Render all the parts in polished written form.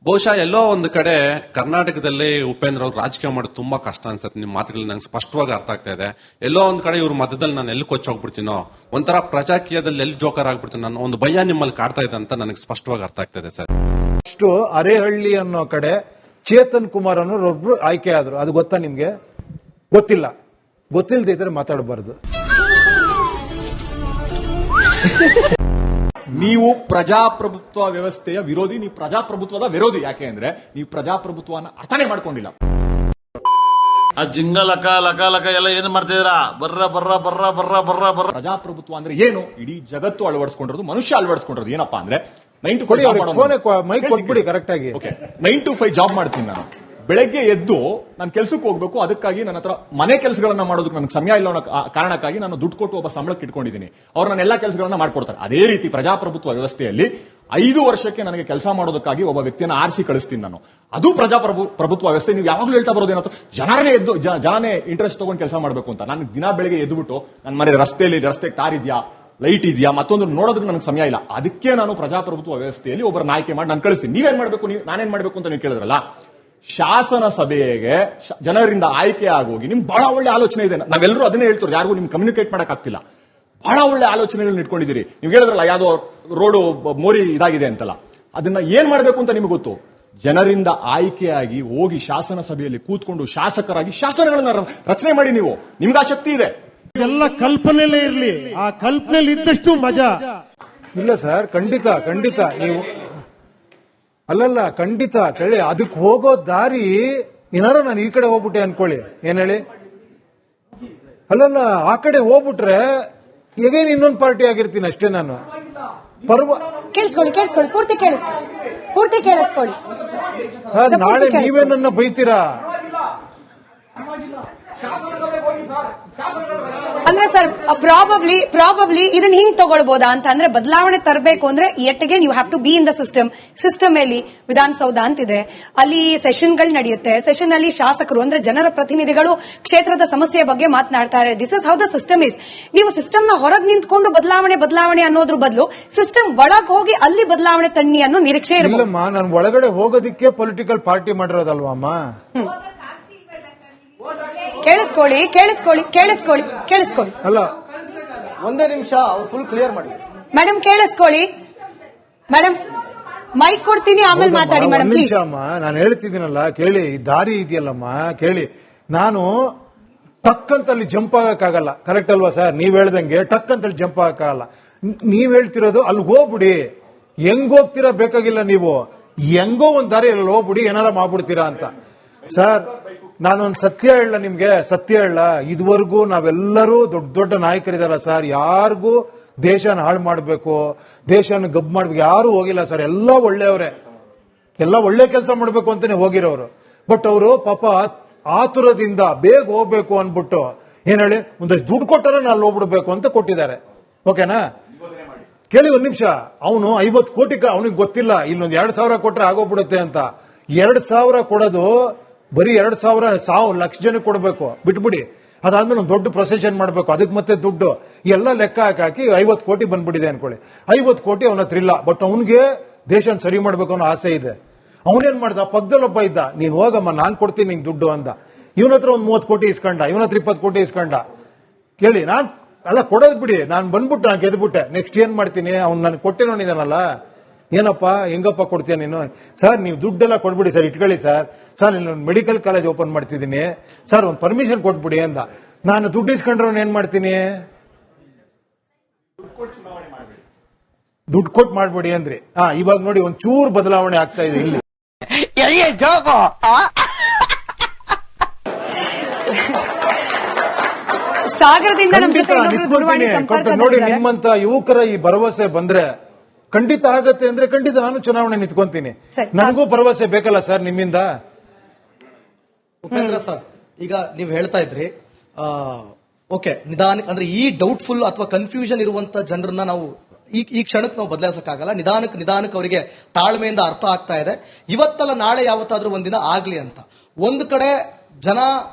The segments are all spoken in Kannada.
ಬಹುಶಃ ಎಲ್ಲೋ ಒಂದು ಕಡೆ ಕರ್ನಾಟಕದಲ್ಲಿ ಉಪೇಂದ್ರ ಅವ್ರು ರಾಜಕೀಯ ಮಾಡೋದು ತುಂಬಾ ಕಷ್ಟ ಅನ್ಸುತ್ತೆ. ನಿಮ್ಮ ಮಾತುಗಳು ನಂಗೆ ಸ್ಪಷ್ಟವಾಗಿ ಅರ್ಥ ಆಗ್ತಾ ಇದೆ. ಎಲ್ಲೋ ಒಂದ್ ಕಡೆ ಇವ್ರ ಮಧ್ಯದಲ್ಲಿ ನಾನು ಎಲ್ಲಿ ಕೊಚ್ಚೋಗ್ಬಿಡ್ತೀನೋ, ಒಂಥರ ಪ್ರಜಾಕೀಯದಲ್ಲಿ ಎಲ್ಲಿ ಜೋಕರ್ ಆಗ್ಬಿಡ್ತೀನಿ, ನಾನು ಒಂದು ಭಯ ನಿಮ್ಮಲ್ಲಿ ಕಾಡ್ತಾ ಇದೆ ಅಂತ ನನಗೆ ಸ್ಪಷ್ಟವಾಗಿ ಅರ್ಥ ಆಗ್ತಾ ಇದೆ ಸರ್. ಅಷ್ಟು ಅರೆಹಳ್ಳಿ ಅನ್ನೋ ಕಡೆ ಚೇತನ್ ಕುಮಾರ್ ಅನ್ನೋರೊಬ್ರು ಆಯ್ಕೆ ಆದ್ರು. ಅದು ಗೊತ್ತಾ ನಿಮ್ಗೆ? ಗೊತ್ತಿಲ್ಲ. ಗೊತ್ತಿಲ್ಲದೆ ಇದ್ರೆ ಮಾತಾಡಬಾರ್ದು. ನೀವು ಪ್ರಜಾಪ್ರಭುತ್ವ ವ್ಯವಸ್ಥೆಯ ವಿರೋಧಿ, ನೀವು ಪ್ರಜಾಪ್ರಭುತ್ವದ ವಿರೋಧಿ. ಯಾಕೆ ಅಂದ್ರೆ ನೀವು ಪ್ರಜಾಪ್ರಭುತ್ವನ ಅರ್ಥನೇ ಮಾಡ್ಕೊಂಡಿಲ್ಲ. ಆ ಜಿಂಗ ಲಕ ಲಕ ಲಕ ಎಲ್ಲ ಏನ್ ಮಾಡ್ತಿದ್ದೀರಾ? ಬರ್ರ ಬರ್ರ ಬರ್ರ ಬರ್ರ ಬರ್ರ ಬರ್ರ. ಪ್ರಜಾಪ್ರಭುತ್ವ ಅಂದ್ರೆ ಏನು? ಇಡೀ ಜಗತ್ತು ಅಳವಡಿಸ್ಕೊಂಡಿರೋದು, ಮನುಷ್ಯ ಅಳವಡಿಸ್ಕೊಂಡಿರೋದು. ಏನಪ್ಪಾ ಅಂದ್ರೆ 9 to 5 ಮೈಕ್ ಕೊಟ್ಬಿಡಿ ಕರೆಕ್ಟ್ ಆಗಿ. 9 to 5 ಜಾಬ್ ಮಾಡ್ತೀನಿ ನಾನು. ಬೆಳಗ್ಗೆ ಎದ್ದು ನಾನು ಕೆಲಸಕ್ಕೆ ಹೋಗ್ಬೇಕು. ಅದಕ್ಕಾಗಿ ನನ್ನ ಹತ್ರ ಮನೆ ಕೆಲಸಗಳನ್ನ ಮಾಡೋದಕ್ಕೆ ನನಗೆ ಸಮಯ ಇಲ್ಲ ಅನ್ನೋ ಕಾರಣಕ್ಕಾಗಿ ನಾನು ದುಡ್ಡು ಕೊಟ್ಟು ಒಬ್ಬ ಸಂಬಳಕ್ಕೆ ಇಟ್ಕೊಂಡಿದ್ದೀನಿ. ಅವ್ರು ನನ್ನ ಎಲ್ಲಾ ಕೆಲಸಗಳನ್ನ ಮಾಡ್ಕೊಡ್ತಾರೆ. ಅದೇ ರೀತಿ ಪ್ರಜಾಪ್ರಭುತ್ವ ವ್ಯವಸ್ಥೆಯಲ್ಲಿ 5 ವರ್ಷಕ್ಕೆ ನನಗೆ ಕೆಲಸ ಮಾಡೋದಕ್ಕಾಗಿ ಒಬ್ಬ ವ್ಯಕ್ತಿಯನ್ನು ಆರಿಸಿ ಕಳಿಸ್ತೀನಿ ನಾನು. ಅದು ಪ್ರಜಾಪ್ರಭುತ್ವ ವ್ಯವಸ್ಥೆ. ನೀವು ಯಾವಾಗಲೂ ಹೇಳ್ತಾ ಬರೋದೇನಂತ ಜನನೇ ಇಂಟ್ರೆಸ್ಟ್ ತಗೊಂಡು ಕೆಲಸ ಮಾಡಬೇಕು ಅಂತ. ನಾನು ದಿನ ಬೆಳಗ್ಗೆ ಎದ್ದುಬಿಟ್ಟು ನನ್ನ ಮನೆ ರಸ್ತೆ ಟಾರ್ ಇದೆಯಾ, ಲೈಟ್ ಇದೆಯಾ, ಮತ್ತೊಂದು ನೋಡೋದಕ್ಕೆ ನನಗೆ ಸಮಯ ಇಲ್ಲ. ಅದಕ್ಕೆ ನಾನು ಪ್ರಜಾಪ್ರಭುತ್ವ ವ್ಯವಸ್ಥೆಯಲ್ಲಿ ಒಬ್ಬರನ್ನ ಆಯ್ಕೆ ಮಾಡಿ ನಾನು ಕಳಿಸ್ತೀನಿ. ನೀವೇನ್ ಮಾಡಬೇಕು, ನಾನೇನ್ ಮಾಡಬೇಕು ಅಂತ ನೀವು ಕೇಳಿದ್ರಲ್ಲ. ಶಾಸನ ಸಭೆಗೆ ಜನರಿಂದ ಆಯ್ಕೆ ಆಗೋಗಿ ನಿಮ್ಗೆ ಬಹಳ ಒಳ್ಳೆ ಆಲೋಚನೆ ಇದೆ. ನಾವೆಲ್ಲರೂ ಅದನ್ನೇ ಹೇಳ್ತೀವಿ, ಯಾರಿಗೂ ನಿಮ್ಗೆ ಕಮ್ಯುನಿಕೇಟ್ ಮಾಡಕ್ ಆಗ್ತಿಲ್ಲ. ಬಹಳ ಒಳ್ಳೆ ಆಲೋಚನೆಗಳನ್ನ ಇಟ್ಕೊಂಡಿದ್ದೀರಿ. ನೀವು ಹೇಳಿದ್ರಲ್ಲ ಯಾವ್ದೋ ರೋಡು ಮೋರಿ ಇದಾಗಿದೆ ಅಂತಲ್ಲ, ಅದನ್ನ ಏನ್ ಮಾಡಬೇಕು ಅಂತ ನಿಮ್ಗೆ ಗೊತ್ತು. ಜನರಿಂದ ಆಯ್ಕೆಯಾಗಿ ಹೋಗಿ ಶಾಸನ ಸಭೆಯಲ್ಲಿ ಕೂತ್ಕೊಂಡು ಶಾಸಕರಾಗಿ ಶಾಸನಗಳನ್ನ ರಚನೆ ಮಾಡಿ. ನೀವು ನಿಮ್ಗೆ ಆ ಶಕ್ತಿ ಇದೆ. ಎಲ್ಲ ಕಲ್ಪನೆಯಲ್ಲೇ ಇರ್ಲಿ, ಆ ಕಲ್ಪನೆಯಲ್ಲಿ ಇದ್ದಷ್ಟು ಮಜಾ ಇಲ್ಲ ಸರ್. ಖಂಡಿತ ನೀವು ಅಲ್ಲಲ್ಲ, ಖಂಡಿತ ಕೇಳಿ. ಅದಕ್ಕೆ ಹೋಗೋ ದಾರಿ ಏನಾರು ನಾನು ಈ ಕಡೆ ಹೋಗ್ಬಿಟ್ಟೆ ಅನ್ಕೊಳ್ಳಿ, ಏನ್ ಹೇಳಿ. ಅಲ್ಲಲ್ಲ, ಆ ಕಡೆ ಹೋಗ್ಬಿಟ್ರೆ ಈಗೇನು ಇನ್ನೊಂದು ಪಾರ್ಟಿ ಆಗಿರ್ತೀನಿ ಅಷ್ಟೇ ನಾನು. ಕೇಳಿಸ್ಕೊಳ್ಳಿ ಪೂರ್ತಿ ಕೇಳಿಸ್ಕೊಳ್ಳಿ. ನಾಳೆ ನೀವೇ ನನ್ನ ಬೈತೀರಾ ಅಂದ್ರೆ ಸರ್ ಪ್ರಾಬಬ್ಲಿ ಇದನ್ನ ಹಿಂಗ್ ತಗೊಳ್ಬೋದಾ ಅಂತ ಅಂದ್ರೆ, ಬದಲಾವಣೆ ತರಬೇಕು ಅಂದ್ರೆ ಎಟ್ಗೆ you have to be in the system ಅಲ್ಲಿ ವಿಧಾನಸೌಧ ಅಂತಿದೆ, ಅಲ್ಲಿ ಸೆಷನ್ಗಳು ನಡೆಯುತ್ತೆ. ಸೆಷನ್ ಅಲ್ಲಿ ಶಾಸಕರು ಅಂದ್ರೆ ಜನರ ಪ್ರತಿನಿಧಿಗಳು ಕ್ಷೇತ್ರದ ಸಮಸ್ಯೆಯ ಬಗ್ಗೆ ಮಾತನಾಡ್ತಾರೆ. This is how the system is. ನೀವು ಸಿಸ್ಟಮ್ ನ ಹೊರಗೆ ನಿಂತ್ಕೊಂಡು ಬದಲಾವಣೆ ಅನ್ನೋದ್ರ ಬದಲು ಸಿಸ್ಟಮ್ ಒಳಗೆ ಹೋಗಿ ಅಲ್ಲಿ ಬದಲಾವಣೆ ತನ್ನಿ ಅನ್ನೋ ನಿರೀಕ್ಷೆ ಇರಲಿಲ್ಲ. ನಾನು ಒಳಗಡೆ ಹೋಗೋದಕ್ಕೆ ಪೊಲಿಟಿಕಲ್ ಪಾರ್ಟಿ ಮಾಡಿರೋದಲ್ವಾ ಅಮ್ಮ. ಕೇಳಿಸ್ಕೊಳ್ಳಿ ಅಲ್ಲ, ಒಂದೇ ನಿಮಿಷ ಫುಲ್ ಕ್ಲಿಯರ್ ಮಾಡಿ ಮೇಡಮ್. ಕೇಳಿಸ್ಕೊಳ್ಳಿ ಮೇಡಮ್, ಮೈಕ್ ಕೊಡ್ತೀನಿ, ಆಮೇಲೆ ಮಾತಾಡಿ ಮೇಡಮ್ ಪ್ಲೀಸ್. ಅಮ್ಮ ನಾನು ಹೇಳ್ತಿದ್ದೀನಲ್ಲ ಕೇಳಿ, ದಾರಿ ಇದೆಯಲ್ಲಮ್ಮ ಕೇಳಿ. ನಾನು ಟಕ್ ಅಂತ ಅಲ್ಲಿ ಜಂಪ್ ಆಗಕ್ಕಾಗಲ್ಲ, ಕರೆಕ್ಟ್ ಅಲ್ವಾ ಸರ್? ನೀವ್ ಹೇಳ್ದಂಗೆ ಟಕ್ ಅಂತ ಅಲ್ಲಿ ಜಂಪ್ ಆಗಕ್ಕಾಗಲ್ಲ. ನೀವ್ ಹೇಳ್ತಿರೋದು ಅಲ್ಲಿ ಹೋಗ್ಬಿಡಿ, ಹೆಂಗ್ ಹೋಗ್ತೀರಾ ಬೇಕಾಗಿಲ್ಲ. ನೀವು ಹೆಂಗೋ ಒಂದ್ ದಾರಿ ಅಲ್ಲಿ ಹೋಗ್ಬಿಡಿ, ಏನಾರ ಮಾಡ್ಬಿಡ್ತೀರಾ ಅಂತ. ಸರ್ ನಾನೊಂದು ಸತ್ಯ ಹೇಳ, ಇದುವರೆಗೂ ನಾವೆಲ್ಲರೂ ದೊಡ್ಡ ನಾಯಕರಿದಾರ ಸರ್. ಯಾರಿಗೂ ದೇಶನ ಹಾಳು ಮಾಡಬೇಕು, ದೇಶನ ಗಬ್ ಮಾಡ್ಬೇಕು ಯಾರು ಹೋಗಿಲ್ಲ ಸರ್. ಎಲ್ಲ ಒಳ್ಳೆಯವರೇ, ಎಲ್ಲ ಒಳ್ಳೆ ಕೆಲಸ ಮಾಡಬೇಕು ಅಂತಾನೆ ಹೋಗಿರೋರು. ಬಟ್ ಅವರು ಪಾಪ ಆತುರದಿಂದ ಬೇಗ ಹೋಗ್ಬೇಕು ಅನ್ಬಿಟ್ಟು ಏನ್ ಹೇಳಿ ಒಂದಷ್ಟು ದುಡ್ಡು ಕೊಟ್ಟರೆ ನಾನು ಹೋಗ್ಬಿಡ್ಬೇಕು ಅಂತ ಕೊಟ್ಟಿದ್ದಾರೆ. ಓಕೆನಾ? ಕೇಳಿ ಒಂದ್ ನಿಮಿಷ. ಅವನು 50 ಕೋಟಿ, ಅವನಿಗೆ ಗೊತ್ತಿಲ್ಲ ಇಲ್ಲೊಂದು 2,000 ಕೊಟ್ರೆ ಆಗೋಗ್ಬಿಡುತ್ತೆ ಅಂತ. 2,000 ಕೊಡೋದು ಬರೀ 2,000 ಲಕ್ಷ ಜನಕ್ಕೆ ಕೊಡಬೇಕು, ಬಿಟ್ಬಿಡಿ. ಅದಾದ್ಮೇಲೆ ಒಂದು ದೊಡ್ಡ ಪ್ರೊಸೆಷನ್ ಮಾಡಬೇಕು, ಅದಕ್ಕೆ ಮತ್ತೆ ದುಡ್ಡು ಎಲ್ಲ ಲೆಕ್ಕ ಹಾಕಿ 50 ಕೋಟಿ ಬಂದ್ಬಿಟ್ಟಿದೆ ಅನ್ಕೊಳ್ಳಿ. 50 ಕೋಟಿ ಅವನ ಹತ್ರ ಇಲ್ಲ, ಬಟ್ ಅವನಿಗೆ ದೇಶನ ಸರಿ ಮಾಡ್ಬೇಕು ಅನ್ನೋ ಆಸೆ ಇದೆ. ಅವನೇನ್ ಮಾಡ್ದ, ಪಕ್ಕದಲ್ಲೊಬ್ಬ ಇದ್ದ, ನೀನ್ ಹೋಗಮ್ಮ ನಾನ್ ಕೊಡ್ತೀನಿ ನಿಂಗೆ ದುಡ್ಡು ಅಂದ. ಇವನ ಹತ್ರ ಒಂದು 30 ಕೋಟಿ ಇಸ್ಕೊಂಡ, ಇವನ ಹತ್ರ 20 ಕೋಟಿ ಇಸ್ಕೊಂಡ. ಕೇಳಿ, ನಾನ್ ಅಲ್ಲ ಕೊಡೋದ್ ಬಿಡಿ, ನಾನು ಬಂದ್ಬಿಟ್ಟು ನಾನು ಗೆದ್ಬಿಟ್ಟೆ. ನೆಕ್ಸ್ಟ್ ಏನ್ ಮಾಡ್ತೀನಿ, ಅವ್ನು ನನ್ಗೆ ಕೊಟ್ಟಿರೋನಿದಾನಲ್ಲ, ಏನಪ್ಪಾ ಹೆಂಗಪ್ಪ ಕೊಡ್ತೀಯ ನೀನು? ಸರ್ ನೀವು ದುಡ್ಡೆಲ್ಲ ಕೊಡ್ಬಿಡಿ ಸರ್, ಇಟ್ಕೊಳ್ಳಿ ಸರ್. ಸರ್ ಇಲ್ಲೊಂದು ಮೆಡಿಕಲ್ ಕಾಲೇಜ್ ಓಪನ್ ಮಾಡ್ತಿದ್ದೀನಿ ಸರ್, ಒಂದು ಪರ್ಮಿಷನ್ ಕೊಟ್ಬಿಡಿ ಅಂದ. ನಾನು ದುಡ್ಡು ಇಸ್ಕೊಂಡ್ರೆ ಏನ್ ಮಾಡ್ತೀನಿ? ದುಡ್ಡು ಕೊಟ್ಟು ಮಾಡ್ಬಿಡಿ ಅಂದ್ರಿ. ಇವಾಗ ನೋಡಿ ಒಂಚೂರು ಬದಲಾವಣೆ ಆಗ್ತಾ ಇದೆ ಇಲ್ಲಿ. ಸಾಗರದಿಂದ ನೋಡಿ, ನಿಮ್ಮಂತ ಯುವಕರ ಈ ಭರವಸೆ ಬಂದ್ರೆ ಖಂಡಿತ ಆಗತ್ತೆ ಅಂದ್ರೆ ಖಂಡಿತ ನಾನು ಚುನಾವಣೆ ನಿಂತ್ಕೊಂತೀನಿ. ನನಗೂ ಭರವಸೆ ಬೇಕಲ್ಲ ಸರ್ ನಿಮ್ಮಿಂದ. ಉಪೇಂದ್ರ ಸರ್, ಈಗ ನೀವು ಹೇಳ್ತಾ ಇದ್ರಿ ಓಕೆ, ನಿಧಾನ ಅಂದ್ರೆ ಈ ಡೌಟ್ಫುಲ್ ಅಥವಾ ಕನ್ಫ್ಯೂಷನ್ ಇರುವಂತ ಜನರನ್ನ ನಾವು ಈ ಕ್ಷಣಕ್ಕೆ ನಾವು ಬದಲಾಯಿಸಕ್ಕಾಗಲ್ಲ. ನಿಧಾನಕ್ಕೆ ಅವರಿಗೆ ತಾಳ್ಮೆಯಿಂದ ಅರ್ಥ ಆಗ್ತಾ ಇದೆ. ಇವತ್ತಲ್ಲ ನಾಳೆ ಯಾವತ್ತಾದ್ರೂ ಒಂದಿನ ಆಗ್ಲಿ ಅಂತ. ಒಂದು ಕಡೆ ಜನ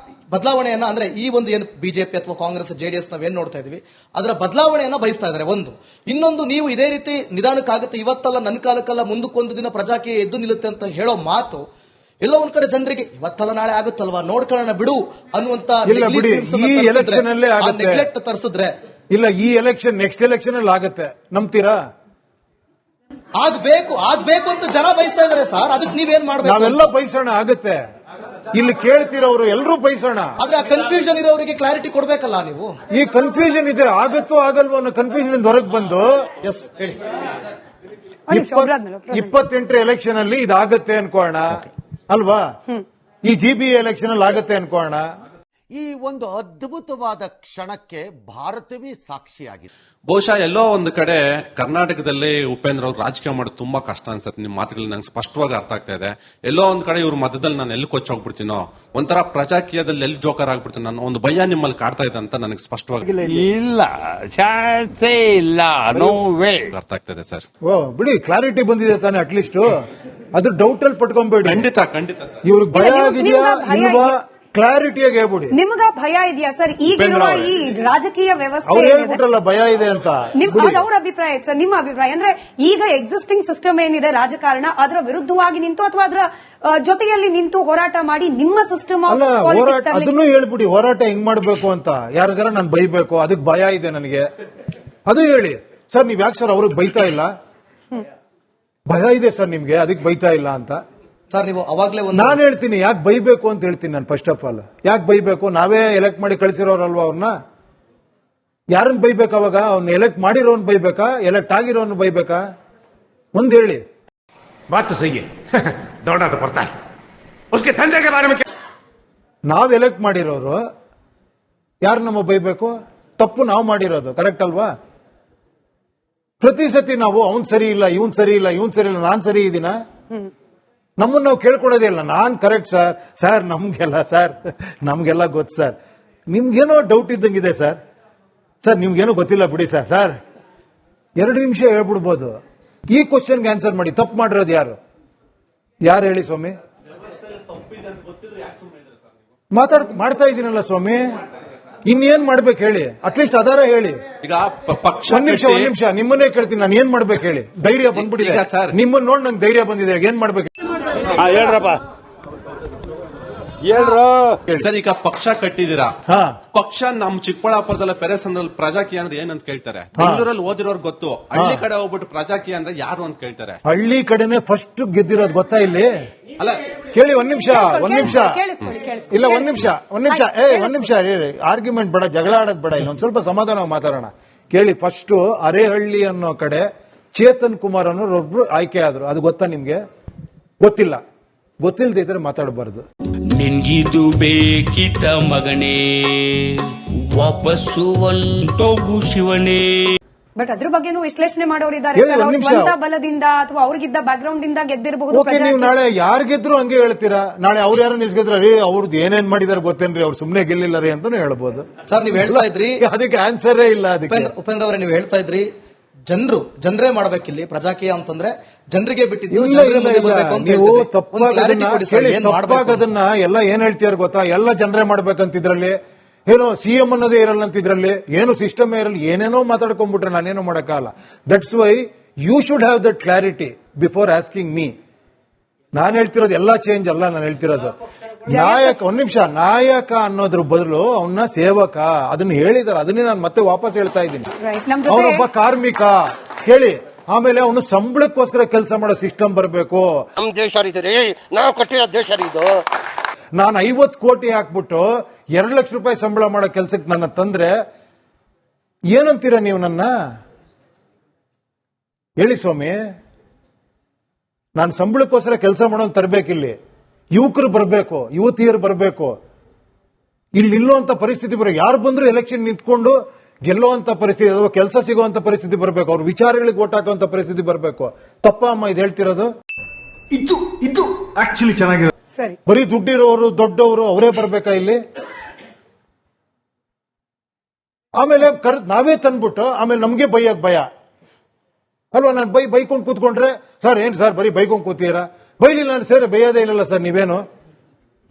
ಬದಲಾವಣೆಯನ್ನ ಅಂದ್ರೆ ಈ ಒಂದು ಏನು ಬಿಜೆಪಿ ಅಥವಾ ಕಾಂಗ್ರೆಸ್ ಜೆಡಿಎಸ್ ನಾವೇನ್ ನೋಡ್ತಾ ಇದೀವಿ ಅದರ ಬದಲಾವಣೆಯನ್ನ ಬಯಸ್ತಾ ಇದ್ದಾರೆ. ಒಂದು ಇನ್ನೊಂದು, ನೀವು ಇದೇ ರೀತಿ ನಿಧಾನಕ್ಕಾಗುತ್ತೆ, ಇವತ್ತಲ್ಲ ನನ್ನ ಕಾಲಕ್ಕಲ್ಲ ಮುಂದಕ್ಕೊಂದು ದಿನ ಪ್ರಜಾಕೀಯ ಎದ್ದು ನಿಲ್ಲುತ್ತೆ ಅಂತ ಹೇಳೋ ಮಾತು ಎಲ್ಲೋ ಒಂದ್ ಕಡೆ ಜನರಿಗೆ ಇವತ್ತಲ್ಲ ನಾಳೆ ಆಗುತ್ತಲ್ವಾ ನೋಡ್ಕೊಳ್ಳೋಣ ಬಿಡು ಅನ್ನುವಂತ ಇಲ್ಲ ಬಿಡಿ, ಈ ಎಲೆಕ್ಷನ್ ಅಲ್ಲೇ ಆಗುತ್ತೆ. ನೆಗ್ಲೆಕ್ಟ್ ತರಿಸಿದ್ರೆ ಇಲ್ಲ, ಈ ಎಲೆಕ್ಷನ್ ನೆಕ್ಸ್ಟ್ ಎಲೆಕ್ಷನ್ ಅಲ್ಲಿ ಆಗುತ್ತೆ, ನಂಬ್ತೀರಾ? ಆಗ್ಬೇಕು ಅಂತ ಜನ ಬಯಸ್ತಾ ಇದಾರೆ ಸರ್. ಅದಕ್ಕೆ ನೀವೇನ್ ಮಾಡ್ಬೇಕು? ನಾವೆಲ್ಲ ಬಯಸೋಣ, ಆಗುತ್ತೆ. ಇಲ್ಲಿ ಕೇಳ್ತಿರೋರು ಎಲ್ಲರೂ ಬಯಸೋಣ. ಆದ್ರೆ ಆ ಕನ್ಫ್ಯೂಷನ್ ಇರೋರಿಗೆ ಕ್ಲಾರಿಟಿ ಕೊಡ್ಬೇಕಲ್ಲ ನೀವು. ಈ ಕನ್ಫ್ಯೂಷನ್ ಇದೆ, ಆಗುತ್ತೋ ಆಗಲ್ವೋ ಅನ್ನೋ ಕನ್ಫ್ಯೂಷನ್ ಹೊರಗೆ ಬಂದು ಎಸ್ ಹೇಳಿ. 28 ಎಲೆಕ್ಷನ್ ಅಲ್ಲಿ ಇದಾಗತ್ತೆ ಅನ್ಕೋಣ ಅಲ್ವಾ, ಈ GBA ಎಲೆಕ್ಷನ್ ಅಲ್ಲಿ ಆಗತ್ತೆ ಅನ್ಕೋಣ. ಈ ಒಂದು ಅದ್ಭುತವಾದ ಕ್ಷಣಕ್ಕೆ ಭಾರತವೇ ಸಾಕ್ಷಿಯಾಗಿದೆ. ಬಹುಶಃ ಎಲ್ಲೋ ಒಂದು ಕಡೆ ಕರ್ನಾಟಕದಲ್ಲಿ ಉಪೇಂದ್ರ ಅವ್ರು ರಾಜಕೀಯ ಮಾಡೋದು ತುಂಬಾ ಕಷ್ಟ ಅನ್ಸುತ್ತೆ. ನಿಮ್ಮ ಮಾತುಗಳು ನಂಗೆ ಸ್ಪಷ್ಟವಾಗಿ ಅರ್ಥ ಆಗ್ತಾ ಇದೆ. ಎಲ್ಲೋ ಒಂದ್ ಕಡೆ ಇವ್ರ ಮಧ್ಯದಲ್ಲಿ ನಾನು ಎಲ್ಲಿ ಕೊಚ್ಚೋಗ್ಬಿಡ್ತೀನೋ, ಒಂಥರ ಪ್ರಜಾಕೀಯದಲ್ಲಿ ಎಲ್ಲಿ ಜೋಕರ್ ಆಗ್ಬಿಡ್ತೀನಿ ನಾನು, ಒಂದು ಭಯ ನಿಮ್ಮಲ್ಲಿ ಕಾಡ್ತಾ ಇದೆ ಅಂತ ನನಗೆ ಸ್ಪಷ್ಟವಾಗಿ ಇಲ್ಲ, ಚಾನ್ಸೇ ಇಲ್ಲ, ನೋ ವೇ ಅರ್ಥ ಆಗ್ತದೆ ಸರ್. ಓ ಬಿಡಿ, ಕ್ಲಾರಿಟಿ ಬಂದಿದೆ ತಾನೆ, ಅಟ್ಲೀಸ್ಟ್ ಅದು ಡೌಟ್ ಅಲ್ಲಿ ಪಟ್ಕೊಂಡ್ಬೇಡಿ. ಖಂಡಿತ ಖಂಡಿತ ಸರ್. ಇವ್ರಿಗೆ ಭಯ ಆಗಿದೆಯಾ ಇಲ್ವಾ ಕ್ಲಾರಿಟಿಯಾಗಿ ಹೇಳ್ಬಿಡಿ. ನಿಮ್ಗ ಭಯ ಇದೆಯಾ ಸರ್ ಈಗಿರುವ ಈ ರಾಜಕೀಯ ವ್ಯವಸ್ಥೆ? ಅವ್ರು ಹೇಳ್ಬಿಟ್ರಲ್ಲ ಭಯ ಇದೆ ಅಂತ. ಅವ್ರ ಅಭಿಪ್ರಾಯ ಸರ್, ನಿಮ್ಮ ಅಭಿಪ್ರಾಯ ಅಂದ್ರೆ ಈಗ ಎಕ್ಸಿಸ್ಟಿಂಗ್ ಸಿಸ್ಟಮ್ ಏನಿದೆ ರಾಜಕಾರಣ, ಅದರ ವಿರುದ್ಧವಾಗಿ ನಿಂತು ಅಥವಾ ಅದರ ಜೊತೆಯಲ್ಲಿ ನಿಂತು ಹೋರಾಟ ಮಾಡಿ ನಿಮ್ಮ ಸಿಸ್ಟಮ್ ಅಲ್ಲ, ಹೋರಾಟ ಅದನ್ನು ಹೇಳ್ಬಿಡಿ, ಹೋರಾಟ ಹೆಂಗ್ ಮಾಡ್ಬೇಕು ಅಂತ. ಯಾರಿಗಾರ ನಾನು ಬೈಬೇಕು, ಅದಕ್ಕೆ ಭಯ ಇದೆ ನನಗೆ, ಅದು ಹೇಳಿ ಸರ್. ನೀವ್ ಯಾಕೆ ಸರ್ ಅವ್ರಿಗೆ ಬೈತಾ ಇಲ್ಲ? ಭಯ ಇದೆ ಸರ್ ನಿಮ್ಗೆ, ಅದಕ್ಕೆ ಬೈತಾ ಇಲ್ಲ ಅಂತ ಸರ್. ನೀವು ಅವಾಗ್ಲೇ ನಾನು ಹೇಳ್ತೀನಿ ಯಾಕೆ ಬೈಬೇಕು ಅಂತ ಹೇಳ್ತೀನಿ. ನಾನು ಫಸ್ಟ್ ಆಫ್ ಆಲ್ ಯಾಕೆ ಬೈಬೇಕು? ನಾವೇ ಎಲೆಕ್ಟ್ ಮಾಡಿ ಕಳಿಸಿರೋರಲ್ವಾ ಅವ್ರನ್ನ? ಯಾರನ್ನ ಬೈಬೇಕು ಅವಾಗ? ಅವ್ನ ಎಲೆಕ್ಟ್ ಮಾಡಿರೋನ್ ಬೈಬೇಕಾ, ಎಲೆಕ್ಟ್ ಆಗಿರೋನ್ ಬೈಬೇಕಾ? ಒಂದ್ ಹೇಳಿ. बात तो सही है दौड़ा तो पड़ता है उसके धंधे के बारे में क्या? ನಾವ್ ಎಲೆಕ್ಟ್ ಮಾಡಿರೋರು ಯಾರು ನಮ್ಮ ಬೈಬೇಕು? ತಪ್ಪು ನಾವು ಮಾಡಿರೋದು, ಕರೆಕ್ಟ್ ಅಲ್ವಾ? ಪ್ರತಿ ಸತಿ ನಾವು ಅವ್ನ್ ಸರಿ ಇಲ್ಲ, ಇವನ್ ಸರಿ ಇಲ್ಲ, ಇವನ್ ಸರಿ ಇಲ್ಲ, ನಾನ್ ಸರಿ ಇದೀನ? ನಮ್ಮನ್ನ ನಾವು ಕೇಳ್ಕೊಡೋದೇ ಇಲ್ಲ. ನಾನ್ ಕರೆಕ್ಟ್ ಸರ್. ಸರ್ ನಮ್ಗೆಲ್ಲ ಗೊತ್ತು ಸರ್. ನಿಮ್ಗೇನೋ ಡೌಟ್ ಇದ್ದಂಗಿದೆ ಸರ್. ನಿಮ್ಗೇನೋ ಗೊತ್ತಿಲ್ಲ ಬಿಡಿ ಸರ್. 2 ನಿಮಿಷ ಹೇಳ್ಬಿಡ್ಬೋದು. ಈ ಕ್ವಶನ್ಗೆ ಆನ್ಸರ್ ಮಾಡಿ. ತಪ್ಪು ಮಾಡಿರೋದು ಯಾರು ಹೇಳಿ ಸ್ವಾಮಿ? ಮಾಡ್ತಾ ಇದೀನಲ್ಲ ಸ್ವಾಮಿ, ಇನ್ನೇನ್ ಮಾಡ್ಬೇಕು ಹೇಳಿ? ಅಟ್ಲೀಸ್ಟ್ ಅದಾರ ಹೇಳಿ. ಈಗ ಪಕ್ಷ ಒಂದ್ ನಿಮಿಷ ನಿಮ್ಮನ್ನೇ ಕೇಳ್ತೀನಿ, ನಾನು ಏನ್ ಮಾಡ್ಬೇಕು ಹೇಳಿ? ಧೈರ್ಯ ಬಂದ್ಬಿಟ್ಟಿದೆ ಸರ್. ನಿಮ್ಮನ್ನ ನೋಡಿ ನಂಗೆ ಧೈರ್ಯ ಬಂದಿದೆ. ಏನ್ ಮಾಡ್ಬೇಕು ಹೇಳ್ರಪ್ಪ, ಹೇಳ್ರು ಸರ್. ಈಗ ಪಕ್ಷ ಕಟ್ಟಿದೀರಾ, ಪಕ್ಷ ನಮ್ ಚಿಕ್ಕಬಳ್ಳಾಪುರದಲ್ಲ ಪೆರೆಸಂದ್ರಲ್ಲಿ ಪ್ರಜಾಕೀಯ ಅಂದ್ರೆ ಏನಂತ ಕೇಳ್ತಾರೆ. ಬೆಂಗಳೂರಲ್ಲಿ ಓದಿರೋರ್ ಗೊತ್ತು, ಹಳ್ಳಿ ಕಡೆ ಹೋಗ್ಬಿಟ್ಟು ಪ್ರಜಾಕೀಯ ಅಂದ್ರೆ ಯಾರು ಅಂತ ಕೇಳ್ತಾರೆ. ಹಳ್ಳಿ ಕಡೆನೆ ಫಸ್ಟ್ ಗೆದ್ದಿರೋದು ಗೊತ್ತಾ ಇಲ್ಲಿ? ಅಲ್ಲ ಕೇಳಿ, ಒಂದ್ ನಿಮಿಷ ಇಲ್ಲ, ಒಂದ್ ನಿಮಿಷ ಆರ್ಗ್ಯುಮೆಂಟ್ ಬೇಡ, ಜಗಳ ಆಡೋದ್ ಬೇಡ, ಇನ್ನೊಂದ್ ಸ್ವಲ್ಪ ಸಮಾಧಾನ ಮಾತಾಡೋಣ. ಕೇಳಿ, ಫಸ್ಟ್ ಅರೆಹಳ್ಳಿ ಅನ್ನೋ ಕಡೆ ಚೇತನ್ ಕುಮಾರ್ ಅನ್ನೋರೊಬ್ರು ಆಯ್ಕೆ ಆದ್ರು. ಅದು ಗೊತ್ತಾ ನಿಮ್ಗೆ? ಗೊತ್ತಿಲ್ಲ. ಗೊತ್ತಿಲ್ಲದೆ ಇದ್ರೆ ಮಾತಾಡಬಾರ್ದು. ನಿನ್ಗಿದು ಬೇಕಿತ ಮಗನೇ, ವಾಪಸ್ಸು ಒಂಟೋಗು ಶಿವನೇ. ಬಟ್ ಅದ್ರ ಬಗ್ಗೆನೂ ವಿಶ್ಲೇಷಣೆ ಮಾಡೋರಿದ್ದಾರೆ. ಸ್ವಂತ ಬಲದಿಂದ ಅಥವಾ ಅವ್ರಿಗಿದ್ದ ಬ್ಯಾಕ್ ಗ್ರೌಂಡ್ ಇಂದ ಗೆದ್ದಿರಬಹುದು. ನೀವು ನಾಳೆ ಯಾರು ಗೆದ್ರು ಹಂಗೆ ಹೇಳ್ತೀರಾ? ನಾಳೆ ಅವ್ರು ಯಾರು ನಿಲ್ಸ್ಗೆದ್ರ ರೀ, ಅವ್ರದ್ದು ಏನೇನ್ ಮಾಡಿದಾರೆ ಗೊತ್ತೇನ್ರಿ, ಅವ್ರು ಸುಮ್ನೆ ಗೆಲ್ಲಿಲ್ಲ ರೀ ಅಂತಾನು ಹೇಳ್ಬೋದು. ಸರ್ ನೀವು ಹೇಳ್ತಾ ಇದ್ರಿ, ಅದಕ್ಕೆ ಆನ್ಸರೇ ಇಲ್ಲ. ಅದಕ್ಕೆ ಉಪೇಂದ್ರ ಅವರೇ, ನೀವು ಹೇಳ್ತಾ ಇದ್ರಿ ಜನರೇ ಮಾಡ್ಬೇಕಿಲ್ಲಿ ಪ್ರಜಾಕೀಯ ಅಂತಂದ್ರೆ ಜನರಿಗೆ ಬಿಟ್ಟಿದ್ದು. ನೀವು ತಪ್ಪಾಗದನ್ನ ಎಲ್ಲ ಏನ್ ಹೇಳ್ತೀರ ಗೊತ್ತಾ? ಎಲ್ಲ ಜನರೇ ಮಾಡ್ಬೇಕಂತಿದ್ರಲ್ಲಿ, ಏನೋ ಸಿಎಂ ಅನ್ನೋದೇ ಇರಲ್ಲ ಅಂತಿದ್ರಲ್ಲಿ, ಏನು ಸಿಸ್ಟಮ್ ಇರಲ್ಲ, ಏನೇನೋ ಮಾತಾಡ್ಕೊಂಡ್ಬಿಟ್ರೆ ನಾನೇನೋ ಮಾಡಕ್ಕಾಗಲ್ಲ. That's why you should have that clarity before asking me. ನಾನು ಹೇಳ್ತಿರೋದು ಎಲ್ಲ ಚೇಂಜ್ ಅಲ್ಲ. ನಾನು ಹೇಳ್ತಿರೋದು ನಾಯಕ. ಒಂದ್ ನಿಮಿಷ, ನಾಯಕ ಅನ್ನೋದ್ರ ಬದಲು ಅವನ್ನ ಸೇವಕ, ಅದನ್ನ ಹೇಳಿದಾರೆ. ಅದನ್ನೇ ನಾನು ಮತ್ತೆ ವಾಪಸ್ ಹೇಳ್ತಾ ಇದ್ದೀನಿ. ಅವನೊಬ್ಬ ಕಾರ್ಮಿಕ ಹೇಳಿ. ಆಮೇಲೆ ಅವನು ಸಂಬಳಕ್ಕೋಸ್ಕರ ಕೆಲಸ ಮಾಡೋ ಸಿಸ್ಟಮ್ ಬರಬೇಕು. ನಮ್ ದೇಶ ನಾವು ಕಟ್ಟಿರೋ ದೇಶ ಇದು. ನಾನು 50 ಕೋಟಿ ಹಾಕ್ಬಿಟ್ಟು 2 ಲಕ್ಷ ರೂಪಾಯಿ ಸಂಬಳ ಮಾಡೋ ಕೆಲ್ಸಕ್ಕೆ ನನ್ನ ತಂದ್ರೆ ಏನಂತೀರ ನೀವು? ನನ್ನ ಹೇಳಿ ಸ್ವಾಮಿ. ನಾನು ಸಂಬಳಕ್ಕೋಸ್ಕರ ಕೆಲಸ ಮಾಡೋನ್ ತರಬೇಕಿಲ್ಲಿ. ಯುವಕರು ಬರಬೇಕು, ಯುವತಿಯರು ಬರಬೇಕು. ಇಲ್ಲಿ ನಿಲ್ಲುವಂತ ಪರಿಸ್ಥಿತಿ ಬರಬೇಕು. ಯಾರು ಬಂದ್ರು ಎಲೆಕ್ಷನ್ ನಿಂತ್ಕೊಂಡು ಗೆಲ್ಲುವಂತ ಪರಿಸ್ಥಿತಿ ಅಥವಾ ಕೆಲಸ ಸಿಗುವಂತ ಪರಿಸ್ಥಿತಿ ಬರಬೇಕು. ಅವ್ರ ವಿಚಾರಗಳಿಗೆ ಓಟ್ ಹಾಕುವಂತ ಪರಿಸ್ಥಿತಿ ಬರಬೇಕು. ತಪ್ಪ ಅಮ್ಮ ಇದು ಹೇಳ್ತಿರೋದು? ಇದು ಆಕ್ಚುಲಿ ಚೆನ್ನಾಗಿರೋ. ಬರೀ ದುಡ್ಡಿರೋರು ದೊಡ್ಡವರು ಅವರೇ ಬರ್ಬೇಕಾ ಇಲ್ಲಿ? ಆಮೇಲೆ ನಾವೇ ತಂದ್ಬಿಟ್ಟು ಆಮೇಲೆ ನಮ್ಗೆ ಬೈಯಕ್ ಭಯ ಅಲ್ವಾ? ನಾನು ಬೈಕೊಂಡು ಕೂತ್ಕೊಂಡ್ರೆ ಸರ್ ಏನ್ ಸರ್ ಬರೀ ಬೈಕೊಂಡು ಕೂತೀರಾ? ಬೈಲಿಲ್ಲ ನಾನು ಸರ್ ಬೈಯೋದೇ ಇಲ್ಲಲ್ಲ ಸರ್. ನೀವೇನು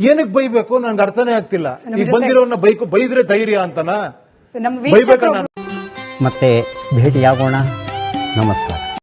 ಏನಕ್ಕೆ ಬೈಬೇಕು ನನ್ಗೆ ಅರ್ಥನೇ ಆಗ್ತಿಲ್ಲ. ನಮ್ಮ ಈಗ ಜೊತೆ- ಬಂದಿರೋನ್ನ ಬೈದ್ರೆ ಧೈರ್ಯ ಅಂತನಾ? ನಮ್ಮ ಬೈಬೇಕಾ ವೀಕ್ಷಕರು ನಾನು? ಮತ್ತೆ ಭೇಟಿಯಾಗೋಣ. ನಮಸ್ಕಾರ.